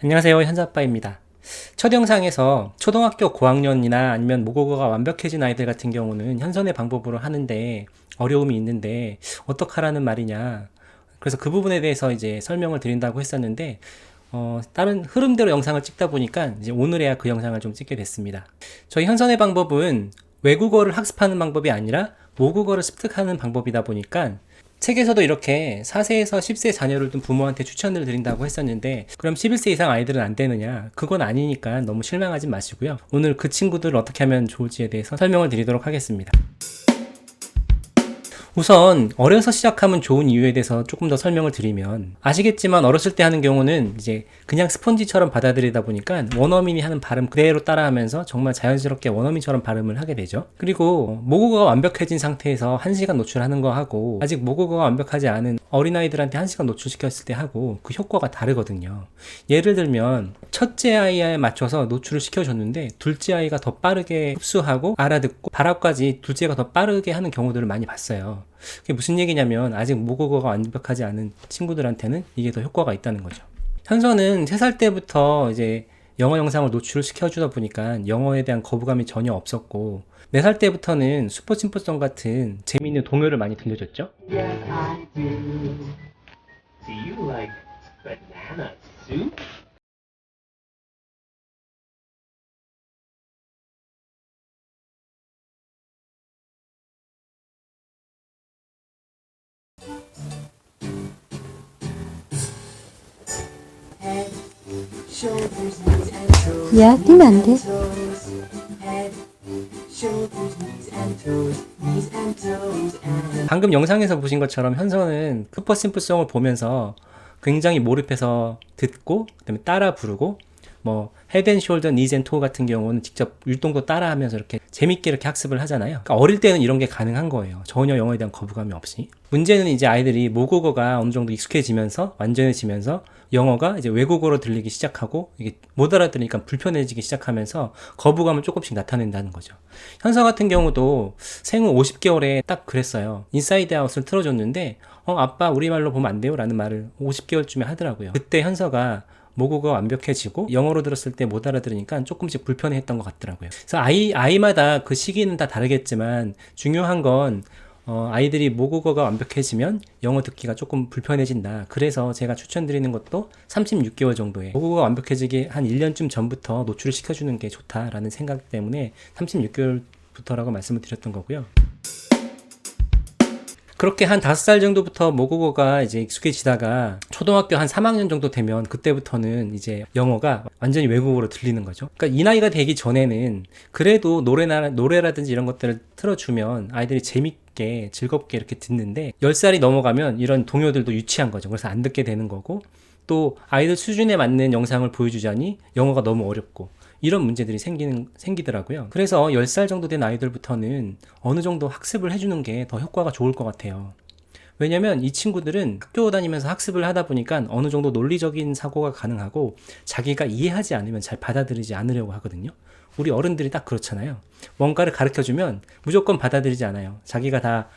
안녕하세요, 현자아빠입니다. 첫 영상에서 초등학교 고학년이나 아니면 모국어가 완벽해진 아이들 같은 경우는 현선의 방법으로 하는데 어려움이 있는데 어떡하라는 말이냐. 그래서 그 부분에 대해서 이제 설명을 드린다고 했었는데 다른 흐름대로 영상을 찍다 보니까 이제 오늘에야 그 영상을 좀 찍게 됐습니다. 저희 현선의 방법은 외국어를 학습하는 방법이 아니라 모국어를 습득하는 방법이다 보니까 책에서도 이렇게 4세에서 10세 자녀를 둔 부모한테 추천을 드린다고 했었는데, 그럼 11세 이상 아이들은 안 되느냐? 그건 아니니까 너무 실망하지 마시고요. 오늘 그 친구들을 어떻게 하면 좋을지에 대해서 설명을 드리도록 하겠습니다. 우선 어려서 시작하면 좋은 이유에 대해서 조금 더 설명을 드리면, 아시겠지만 어렸을 때 하는 경우는 이제 그냥 스펀지처럼 받아들이다 보니까 원어민이 하는 발음 그대로 따라하면서 정말 자연스럽게 원어민처럼 발음을 하게 되죠. 그리고 모국어가 완벽해진 상태에서 1시간 노출하는 거 하고, 아직 모국어가 완벽하지 않은 어린아이들한테 1시간 노출시켰을 때 하고 그 효과가 다르거든요. 예를 들면 첫째 아이에 맞춰서 노출을 시켜줬는데 둘째 아이가 더 빠르게 흡수하고 알아듣고 발음까지 둘째가 더 빠르게 하는 경우들을 많이 봤어요. 그게 무슨 얘기냐면 아직 모국어가 완벽하지 않은 친구들한테는 이게 더 효과가 있다는 거죠. 현서는 3살 때부터 이제 영어 영상을 노출을 시켜주다 보니까 영어에 대한 거부감이 전혀 없었고, 4살 때부터는 슈퍼침프송 같은 재미있는 동요를 많이 들려줬죠. Yes, I do. Do you like banana soup? Head, shoulders, knees and toes. 야, 뛰면 안 돼. Toes. Head, shoulders, knees and toes. Knees and toes and 방금 영상에서 보신 것처럼 현서는 슈퍼심플송을 보면서 굉장히 몰입해서 듣고 그다음에 따라 부르고, 뭐 헤드 앤 숄더, 니즈 앤 토 같은 경우는 직접 율동도 따라하면서 이렇게 재밌게 이렇게 학습을 하잖아요. 그러니까 어릴 때는 이런 게 가능한 거예요. 전혀 영어에 대한 거부감이 없이. 문제는 이제 아이들이 모국어가 어느 정도 익숙해지면서 완전해지면서 영어가 이제 외국어로 들리기 시작하고 이게 못 알아들으니까 불편해지기 시작하면서 거부감을 조금씩 나타낸다는 거죠. 현서 같은 경우도 생후 50개월에 딱 그랬어요. 인사이드 아웃을 틀어줬는데 아빠 우리말로 보면 안 돼요? 라는 말을 50개월쯤에 하더라고요. 그때 현서가 모국어가 완벽해지고 영어로 들었을 때 못 알아들으니까 조금씩 불편해했던 것 같더라고요. 그래서 아이마다 그 시기는 다 다르겠지만 중요한 건 아이들이 모국어가 완벽해지면 영어 듣기가 조금 불편해진다. 그래서 제가 추천드리는 것도 36개월 정도에 모국어가 완벽해지기 한 1년쯤 전부터 노출을 시켜주는 게 좋다라는 생각 때문에 36개월부터라고 말씀을 드렸던 거고요. 그렇게 한 5살 정도부터 모국어가 이제 익숙해지다가 초등학교 한 3학년 정도 되면 그때부터는 이제 영어가 완전히 외국어로 들리는 거죠. 그러니까 이 나이가 되기 전에는 그래도 노래라든지 이런 것들을 틀어주면 아이들이 재밌게 즐겁게 이렇게 듣는데 10살이 넘어가면 이런 동요들도 유치한 거죠. 그래서 안 듣게 되는 거고, 또 아이들 수준에 맞는 영상을 보여주자니 영어가 너무 어렵고 이런 문제들이 생기더라고요. 그래서 10살 정도 된 아이들부터는 어느 정도 학습을 해주는 게 더 효과가 좋을 것 같아요. 왜냐면 이 친구들은 학교 다니면서 학습을 하다 보니까 어느 정도 논리적인 사고가 가능하고 자기가 이해하지 않으면 잘 받아들이지 않으려고 하거든요. 우리 어른들이 딱 그렇잖아요. 뭔가를 가르쳐주면 무조건 받아들이지 않아요. 자기가 다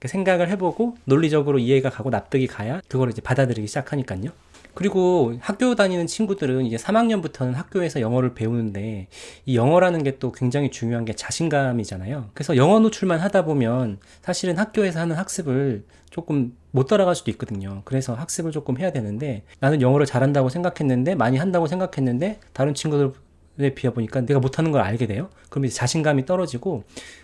생각을 해보고 논리적으로 이해가 가고 납득이 가야 그걸 이제 받아들이기 시작하니까요. 그리고 학교 다니는 친구들은 이제 3학년부터는 학교에서 영어를 배우는데, 이 영어라는 게 또 굉장히 중요한 게 자신감이잖아요. 그래서 영어 노출만 하다 보면 사실은 학교에서 하는 학습을 조금 못 따라갈 수도 있거든요. 그래서 학습을 조금 해야 되는데, 나는 영어를 잘한다고 생각했는데, 많이 한다고 생각했는데 다른 친구들에 비해 보니까 내가 못하는 걸 알게 돼요. 그럼 이제 자신감이 떨어지고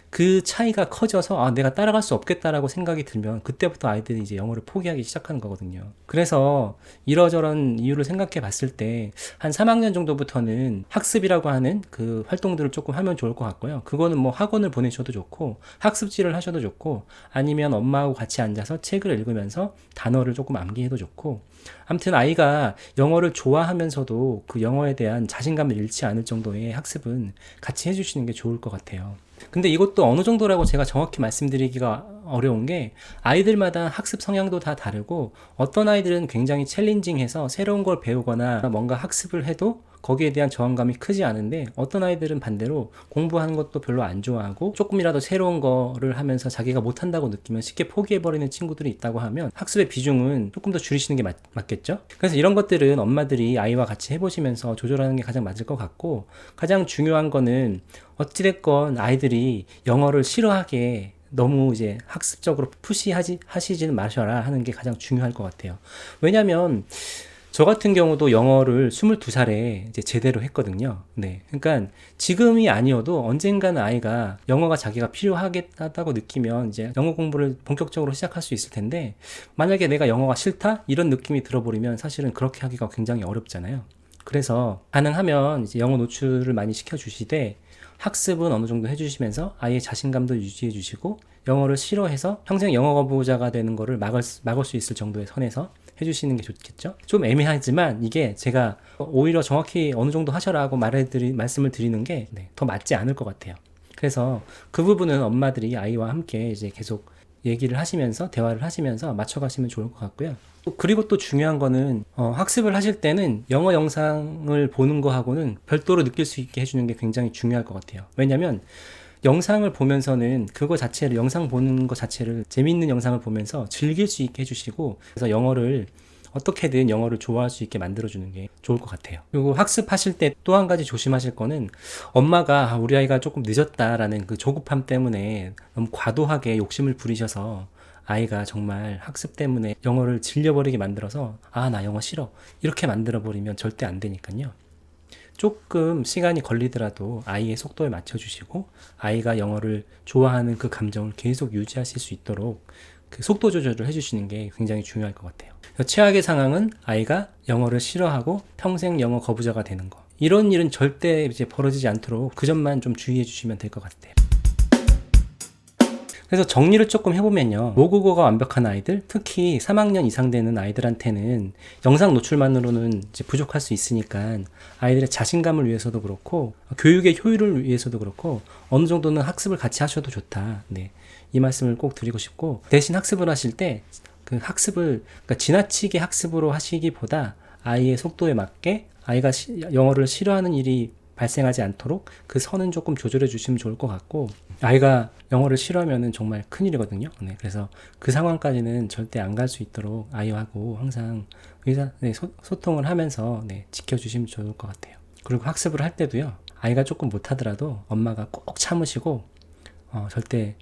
그 차이가 커져서 내가 따라갈 수 없겠다라고 생각이 들면 그때부터 아이들이 이제 영어를 포기하기 시작하는 거거든요. 그래서 이러저런 이유를 생각해 봤을 때 한 3학년 정도부터는 학습이라고 하는 그 활동들을 조금 하면 좋을 것 같고요. 그거는 뭐 학원을 보내셔도 좋고 학습지를 하셔도 좋고, 아니면 엄마하고 같이 앉아서 책을 읽으면서 단어를 조금 암기해도 좋고, 아무튼 아이가 영어를 좋아하면서도 그 영어에 대한 자신감을 잃지 않을 정도의 학습은 같이 해주시는 게 좋을 것 같아요. 근데 이것도 어느 정도라고 제가 정확히 말씀드리기가 어려운 게 아이들마다 학습 성향도 다 다르고 어떤 아이들은 굉장히 챌린징해서 새로운 걸 배우거나 뭔가 학습을 해도 거기에 대한 저항감이 크지 않은데 어떤 아이들은 반대로 공부하는 것도 별로 안 좋아하고 조금이라도 새로운 거를 하면서 자기가 못한다고 느끼면 쉽게 포기해버리는 친구들이 있다고 하면 학습의 비중은 조금 더 줄이시는 게 맞겠죠? 그래서 이런 것들은 엄마들이 아이와 같이 해보시면서 조절하는 게 가장 맞을 것 같고, 가장 중요한 거는 어찌됐건 아이들이 영어를 싫어하게 너무 이제 학습적으로 하시지는 마셔라 하는 게 가장 중요할 것 같아요. 왜냐면 저 같은 경우도 영어를 22살에 이제 제대로 했거든요. 네. 그러니까 지금이 아니어도 언젠가는 아이가 영어가 자기가 필요하겠다고 느끼면 이제 영어 공부를 본격적으로 시작할 수 있을 텐데, 만약에 내가 영어가 싫다? 이런 느낌이 들어버리면 사실은 그렇게 하기가 굉장히 어렵잖아요. 그래서 가능하면 이제 영어 노출을 많이 시켜주시되 학습은 어느 정도 해주시면서 아이의 자신감도 유지해 주시고 영어를 싫어해서 평생 영어 거부자가 되는 거를 막을 수 있을 정도의 선에서 해주시는 게 좋겠죠. 좀 애매하지만 이게 제가 오히려 정확히 어느 정도 하셔라고 말씀을 드리는 게 더 맞지 않을 것 같아요. 그래서 그 부분은 엄마들이 아이와 함께 이제 계속 얘기를 하시면서 대화를 하시면서 맞춰가시면 좋을 것 같고요. 그리고 또 중요한 거는 학습을 하실 때는 영어 영상을 보는 거하고는 별도로 느낄 수 있게 해주는 게 굉장히 중요할 것 같아요. 왜냐면 영상을 보면서는 그거 자체를, 영상 보는 거 자체를, 재미있는 영상을 보면서 즐길 수 있게 해주시고, 그래서 어떻게든 영어를 좋아할 수 있게 만들어주는 게 좋을 것 같아요. 그리고 학습하실 때 또 한 가지 조심하실 거는, 엄마가 우리 아이가 조금 늦었다라는 그 조급함 때문에 너무 과도하게 욕심을 부리셔서 아이가 정말 학습 때문에 영어를 질려버리게 만들어서 나 영어 싫어 이렇게 만들어버리면 절대 안 되니까요. 조금 시간이 걸리더라도 아이의 속도에 맞춰주시고 아이가 영어를 좋아하는 그 감정을 계속 유지하실 수 있도록 그 속도 조절을 해주시는 게 굉장히 중요할 것 같아요. 최악의 상황은 아이가 영어를 싫어하고 평생 영어 거부자가 되는 거. 이런 일은 절대 이제 벌어지지 않도록 그 점만 좀 주의해 주시면 될 것 같아요. 그래서 정리를 조금 해보면요. 모국어가 완벽한 아이들, 특히 3학년 이상 되는 아이들한테는 영상 노출만으로는 이제 부족할 수 있으니까 아이들의 자신감을 위해서도 그렇고 교육의 효율을 위해서도 그렇고 어느 정도는 학습을 같이 하셔도 좋다. 네. 이 말씀을 꼭 드리고 싶고, 대신 학습을 하실 때 그 학습을 그러니까 지나치게 학습으로 하시기보다 아이의 속도에 맞게 아이가 영어를 싫어하는 일이 발생하지 않도록 그 선은 조금 조절해 주시면 좋을 것 같고, 아이가 영어를 싫어하면은 정말 큰일이거든요. 네, 그래서 그 상황까지는 절대 안 갈 수 있도록 아이하고 항상 소통을 하면서 지켜주시면 좋을 것 같아요. 그리고 학습을 할 때도요, 아이가 조금 못하더라도 엄마가 꼭 참으시고 절대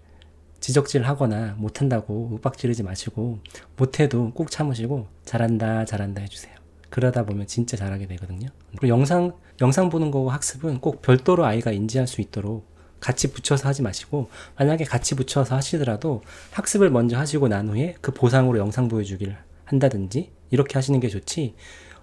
지적질 하거나 못한다고 윽박 지르지 마시고, 못해도 꼭 참으시고 잘한다 해주세요. 그러다 보면 진짜 잘하게 되거든요. 그리고 영상 보는 거고 학습은 꼭 별도로 아이가 인지할 수 있도록 같이 붙여서 하지 마시고, 만약에 같이 붙여서 하시더라도 학습을 먼저 하시고 난 후에 그 보상으로 영상 보여주기를 한다든지 이렇게 하시는 게 좋지,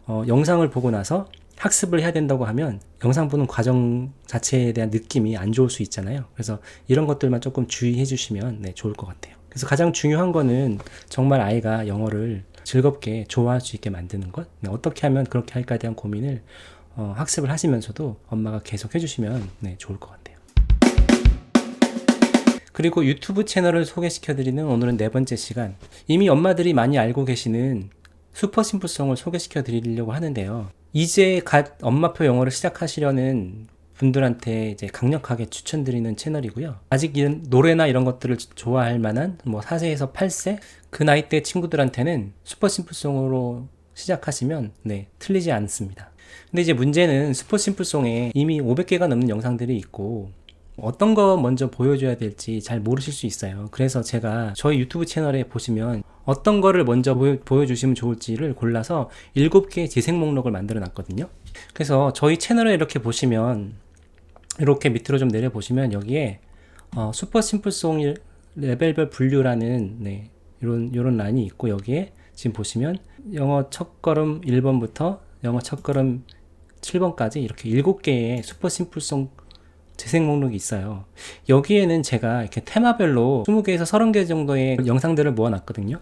영상을 보고 나서 학습을 해야 된다고 하면 영상 보는 과정 자체에 대한 느낌이 안 좋을 수 있잖아요. 그래서 이런 것들만 조금 주의해 주시면 좋을 것 같아요. 그래서 가장 중요한 거는 정말 아이가 영어를 즐겁게 좋아할 수 있게 만드는 것, 어떻게 하면 그렇게 할까에 대한 고민을 학습을 하시면서도 엄마가 계속 해주시면 좋을 것 같아요. 그리고 유튜브 채널을 소개시켜드리는 오늘은 4번째 시간, 이미 엄마들이 많이 알고 계시는 슈퍼심플송을 소개시켜드리려고 하는데요. 이제 갓 엄마표 영어를 시작하시려는 분들한테 이제 강력하게 추천드리는 채널이고요. 아직 노래나 이런 것들을 좋아할 만한 4세에서 8세 그 나이대 친구들한테는 슈퍼심플송으로 시작하시면 틀리지 않습니다. 근데 이제 문제는 슈퍼심플송에 이미 500개가 넘는 영상들이 있고 어떤 거 먼저 보여줘야 될지 잘 모르실 수 있어요. 그래서 제가 저희 유튜브 채널에 보시면 어떤 거를 먼저 보여주시면 좋을지를 골라서 7개의 재생 목록을 만들어 놨거든요. 그래서 저희 채널에 이렇게 보시면, 이렇게 밑으로 좀 내려보시면 여기에 슈퍼 심플송 레벨별 분류라는 이런 란이 있고, 여기에 지금 보시면 영어 첫걸음 1번부터 영어 첫걸음 7번까지 이렇게 7개의 슈퍼 심플송 재생 목록이 있어요. 여기에는 제가 이렇게 테마별로 20개에서 30개 정도의 영상들을 모아놨거든요.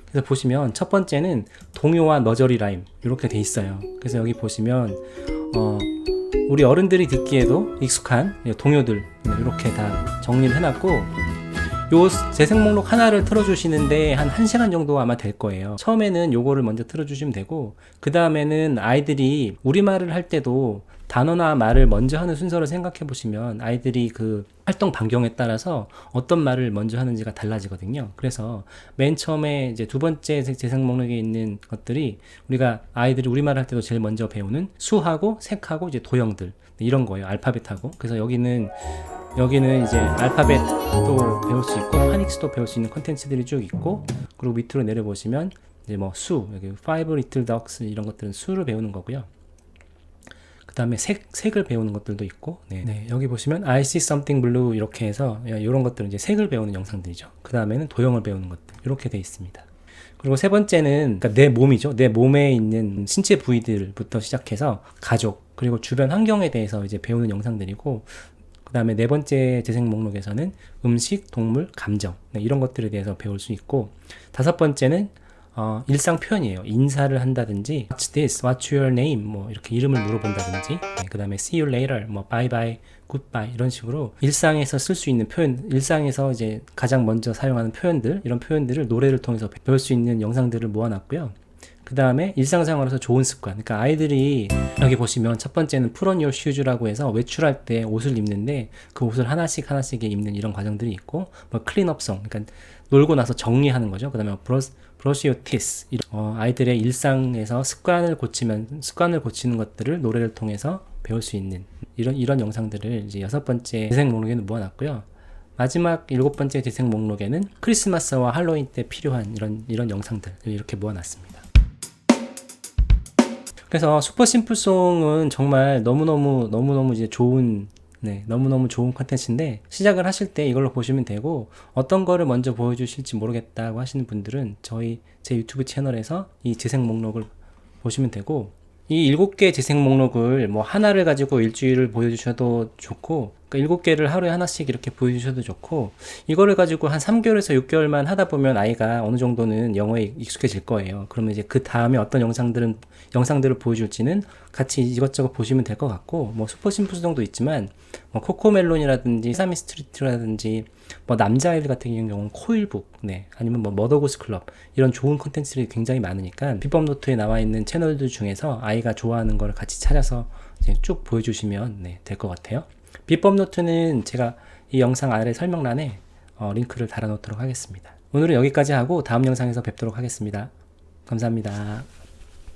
그래서 보시면 첫 번째는 동요와 너저리 라임 이렇게 돼 있어요. 그래서 여기 보시면 우리 어른들이 듣기에도 익숙한 동요들 이렇게 다 정리를 해놨고, 요 재생 목록 하나를 틀어주시는데 한 1시간 정도 아마 될 거예요. 처음에는 요거를 먼저 틀어주시면 되고, 그 다음에는 아이들이 우리말을 할 때도 단어나 말을 먼저 하는 순서를 생각해 보시면 아이들이 그 활동 반경에 따라서 어떤 말을 먼저 하는지가 달라지거든요. 그래서 맨 처음에 이제 두 번째 재생 목록에 있는 것들이 우리가 아이들이 우리말 할 때도 제일 먼저 배우는 수하고 색하고 이제 도형들 이런 거예요. 알파벳하고. 그래서 여기는 이제 알파벳도 배울 수 있고 파닉스도 배울 수 있는 컨텐츠들이 쭉 있고, 그리고 밑으로 내려보시면 이제 뭐 수, 여기 Five Little Ducks 이런 것들은 수를 배우는 거고요. 그 다음에 색을 배우는 것들도 있고, 네, 여기 보시면 I see something blue 이렇게 해서 이런 것들은 이제 색을 배우는 영상들이죠. 그 다음에는 도형을 배우는 것들 이렇게 돼 있습니다. 그리고 세 번째는 그러니까 내 몸이죠. 내 몸에 있는 신체 부위들부터 시작해서 가족 그리고 주변 환경에 대해서 이제 배우는 영상들이고, 그 다음에 네 번째 재생 목록에서는 음식, 동물, 감정 이런 것들에 대해서 배울 수 있고, 다섯 번째는 일상 표현이에요. 인사를 한다든지 What's this? What's your name? 뭐 이렇게 이름을 물어본다든지, 그 다음에 See you later, 뭐 bye bye, goodbye 이런 식으로 일상에서 쓸 수 있는 표현, 일상에서 이제 가장 먼저 사용하는 표현들, 이런 표현들을 노래를 통해서 배울 수 있는 영상들을 모아놨고요. 그 다음에 일상생활에서 좋은 습관, 그러니까 아이들이 여기 보시면 첫 번째는 Put on your shoes라고 해서 외출할 때 옷을 입는데 그 옷을 하나씩 입는 이런 과정들이 있고, 뭐 클린업송, 그러니까 놀고 나서 정리하는 거죠. 그 다음에 brush your teeth, 아이들의 일상에서 습관을 고치는 것들을 노래를 통해서 배울 수 있는 이런 영상들을 이제 여섯 번째 재생 목록에는 모아놨고요. 마지막 일곱 번째 재생 목록에는 크리스마스와 할로윈 때 필요한 이런 영상들 이렇게 모아놨습니다. 그래서 슈퍼 심플송은 정말 너무너무 이제 좋은 너무너무 좋은 컨텐츠인데, 시작을 하실 때 이걸로 보시면 되고, 어떤 거를 먼저 보여주실지 모르겠다고 하시는 분들은 제 유튜브 채널에서 이 재생 목록을 보시면 되고, 이 7개 재생 목록을 뭐 하나를 가지고 일주일을 보여주셔도 좋고, 그러니까 7개를 하루에 하나씩 이렇게 보여주셔도 좋고, 이거를 가지고 한 3개월에서 6개월만 하다 보면 아이가 어느 정도는 영어에 익숙해질 거예요. 그러면 이제 그 다음에 어떤 영상들을 보여줄지는 같이 이것저것 보시면 될 것 같고, 뭐 슈퍼 심플송도 있지만 뭐 코코멜론이라든지 세사미 스트리트라든지 뭐 남자아이들 같은 경우는 코일북, 아니면 뭐 머더고스 클럽 이런 좋은 콘텐츠들이 굉장히 많으니까 비법 노트에 나와 있는 채널들 중에서 아이가 좋아하는 걸 같이 찾아서 이제 쭉 보여주시면 될 것 같아요. 비법 노트는 제가 이 영상 아래 설명란에 링크를 달아 놓도록 하겠습니다. 오늘은 여기까지 하고 다음 영상에서 뵙도록 하겠습니다. 감사합니다.